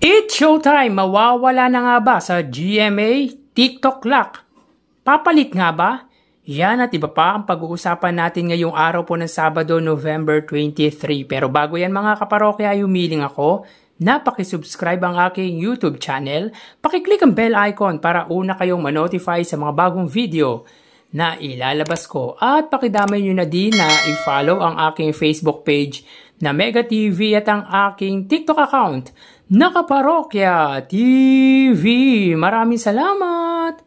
It's showtime! Mawawala na nga ba sa GMA TikTok Lock? Papalit nga ba? Yan at iba pa ang pag-uusapan natin ngayong araw po ng Sabado, November 23. Pero bago yan mga kaparokya, humiling ako na pakisubscribe ang aking YouTube channel. Pakiclick ang bell icon para una kayong manotify sa mga bagong video na ilalabas ko. At pakidamay nyo na din na i-follow ang aking Facebook page na Mega TV at ang aking TikTok account na Kaparokya TV. Maraming salamat!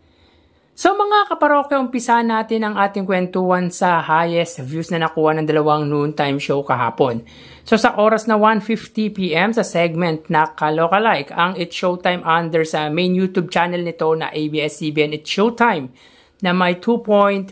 So mga kaparokya, umpisa natin ang ating kwentuhan sa highest views na nakuha ng dalawang noontime show kahapon. So sa oras na 1:50 PM sa segment na Kalokalike, ang It's Showtime under sa main YouTube channel nito na ABS-CBN It's Showtime na may 2.44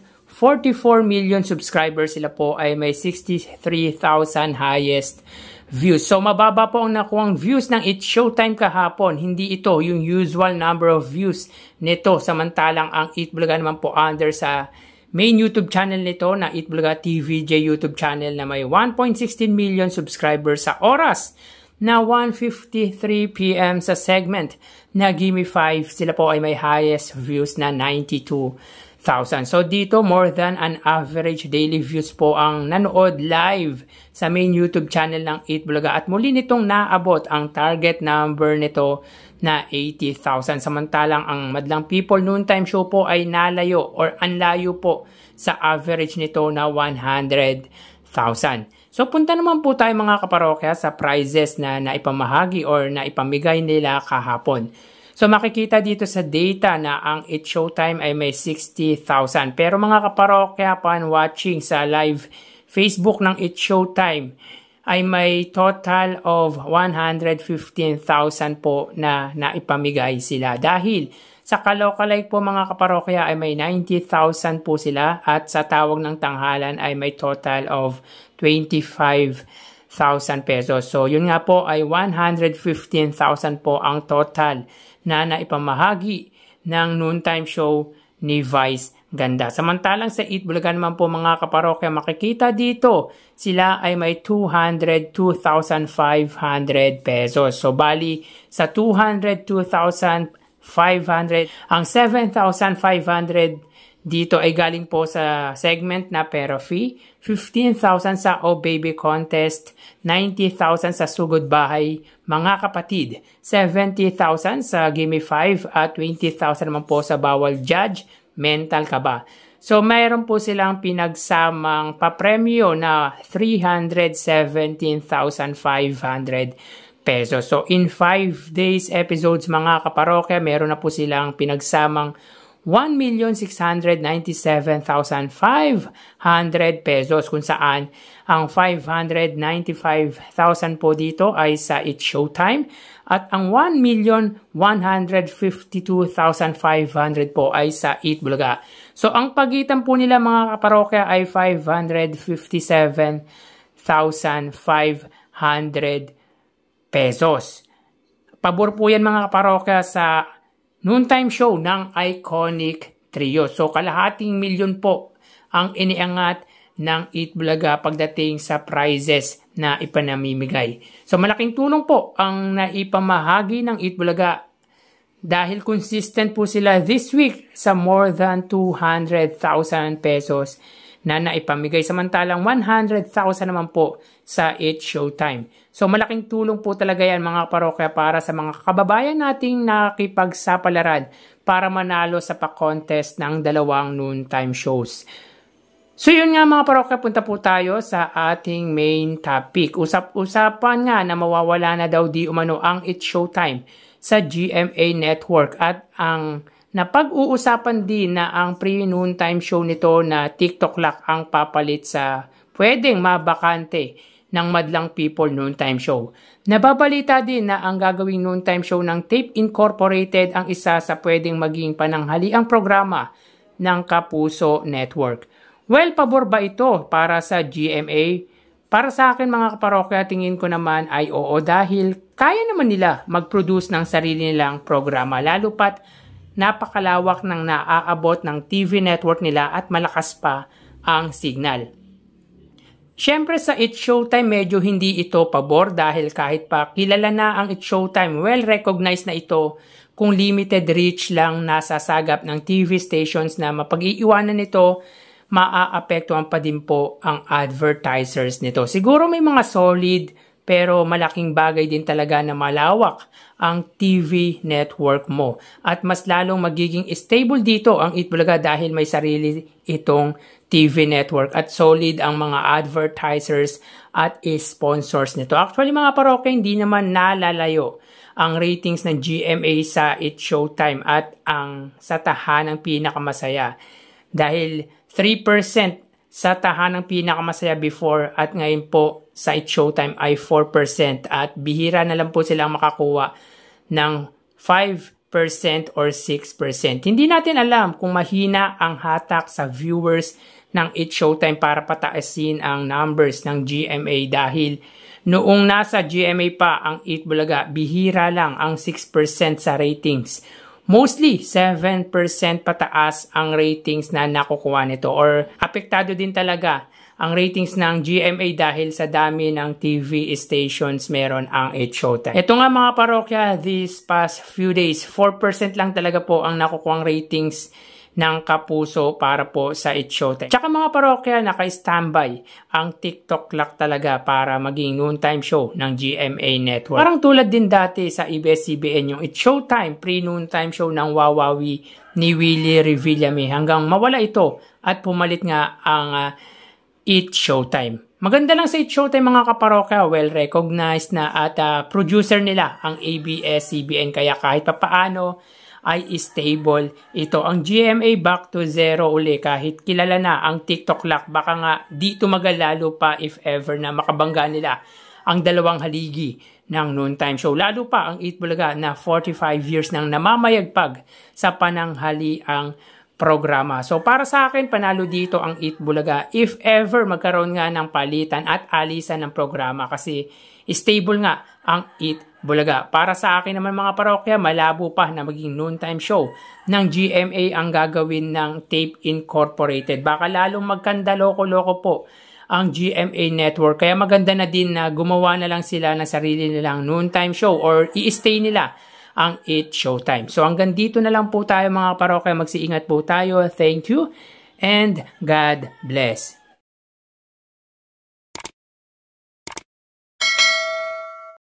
million subscribers. Sila po ay may 63,000 highest views. So mababa po ang nakuhang views ng It's Showtime kahapon. Hindi ito yung usual number of views nito. Samantalang ang Eat Bulaga naman po under sa main YouTube channel nito na Eat Bulaga TVJ YouTube channel na may 1.16 million subscribers sa oras na 1:53 PM sa segment na Gimme 5. Sila po ay may highest views na 92,000. So dito more than an average daily views po ang nanood live sa main YouTube channel ng Eat Bulaga at muli nitong naabot ang target number nito na 80,000. Samantalang ang Madlang People Noontime Show po ay nalayo or anlayo po sa average nito na 100,000. So punta naman po tayo mga kaparokya sa prizes na naipamahagi or naipamigay nila kahapon. So makikita dito sa data na ang It's Showtime ay may 60,000. Pero mga kaparokya, upon watching sa live Facebook ng It's Showtime ay may total of 115,000 po na naipamigay sila. Dahil sa Kalokalike po mga kaparokya ay may 90,000 po sila at sa tawag ng tanghalan ay may total of 25,000 pesos. So yun nga po ay 115,000 po ang total na naipamahagi ng noontime show ni Vice Ganda. Samantalang sa Eat Bulaga naman po mga kaparokya, makikita dito sila ay may 202,500 pesos. So bali sa 202,500, ang 7,500 dito ay galing po sa segment na Pero Fee, 15,000 sa Oh Baby Contest, 90,000 sa Sugod Bahay Mga Kapatid, 70,000 sa Gimme 5 at 20,000 naman po sa Bawal Judge, Mental Ka Ba. So mayroon po silang pinagsamang papremyo na 317,500 pesos. So in 5 days episodes mga kaparokya, meron na po silang pinagsamang 1,697,500 pesos kung saan ang 595,000 po dito ay sa It's Showtime at ang 1,152,500 po ay sa Eat Bulaga. So ang pagitan po nila mga kaparokya ay 557,500 pesos. Pabor po yan mga kaparokya sa noontime show ng Iconic Trio. So kalahating milyon po ang iniangat ng Eat Bulaga pagdating sa prizes na ipanamimigay. So malaking tulong po ang naipamahagi ng Eat Bulaga dahil consistent po sila this week sa more than 200,000 pesos na naipamigay. Samantalang 100,000 naman po sa It's Showtime. So malaking tulong po talaga yan mga parokya para sa mga kababayan nating nakipagsapalaran para manalo sa pa-contest ng dalawang noontime shows. So yun nga mga parokya, punta po tayo sa ating main topic. Usap-usapan nga na mawawala na daw di umano ang It's Showtime sa GMA Network at ang napag-uusapan din na ang pre-noontime show nito na TikTok Lock ang papalit sa pwedeng mabakante ng Madlang People Noontime Show. Nababalita din na ang gagawing noontime show ng Tape Incorporated ang isa sa pwedeng maging pananghaliang programa ng Kapuso Network. Well, pabor ba ito para sa GMA? Para sa akin mga kaparokya, tingin ko naman ay oo dahil kaya naman nila mag-produce ng sarili nilang programa lalo pat napakalawak ng naaabot ng TV network nila at malakas pa ang signal. Siyempre sa It's Showtime medyo hindi ito pabor dahil kahit pa kilala na ang It's Showtime, well recognized na ito kung limited reach lang nasasagap ng TV stations na mapag-iiwanan nito, maaapektuhan pa din po ang advertisers nito. Siguro may mga solid pero malaking bagay din talaga na malawak ang TV network mo. At mas lalong magiging stable dito ang Itbulaga dahil may sarili itong TV network at solid ang mga advertisers at sponsors nito. Actually mga parokya, hindi naman nalalayo ang ratings ng GMA sa It's Showtime at ang sa tahanang pinakamasaya. Dahil 3% sa tahanang pinakamasaya before at ngayon po sa It's Showtime ay 4% at bihira na lang po silang makakuha ng 5% or 6%. Hindi natin alam kung mahina ang hatak sa viewers ng It's Showtime para pataasin ang numbers ng GMA dahil noong nasa GMA pa ang Itbulaga, bihira lang ang 6% sa ratings. Mostly, 7% pataas ang ratings na nakukuha nito or apektado din talaga ang ratings ng GMA dahil sa dami ng TV stations meron ang It's Showtime. Ito nga mga parokya, these past few days, 4% lang talaga po ang nakukuha ratings ng Kapuso para po sa It's Showtime. Tsaka mga parokya, naka-standby ang TikTok Clock talaga para maging noontime show ng GMA Network. Parang tulad din dati sa ABS-CBN yung It's Showtime, pre-noontime show ng Wawawi ni Willie Revillame hanggang mawala ito at pumalit nga ang It's Showtime. Maganda lang sa It's Showtime mga kaparokya, well-recognized na at producer nila ang ABS-CBN kaya kahit papaano ay stable ito. Ang GMA back to zero uli kahit kilala na ang TikTok Clock. Baka nga di tumagal lalo pa if ever na makabangga nila ang dalawang haligi ng noontime show. Lalo pa ang Itbulaga na 45 years nang namamayagpag sa pananghali ang programa. So para sa akin, panalo dito ang Itbulaga if ever magkaroon nga ng palitan at alisan ng programa kasi stable nga ang Itbulaga. Para sa akin naman mga parokya, malabo pa na maging noontime show ng GMA ang gagawin ng Tape Incorporated. Baka lalong magkanda loko-loko po ang GMA Network. Kaya maganda na din na gumawa na lang sila ng sarili nilang noontime show or i-stay nila ang It's Showtime. So hanggang dito na lang po tayo mga parokya. Magsiingat po tayo. Thank you and God bless.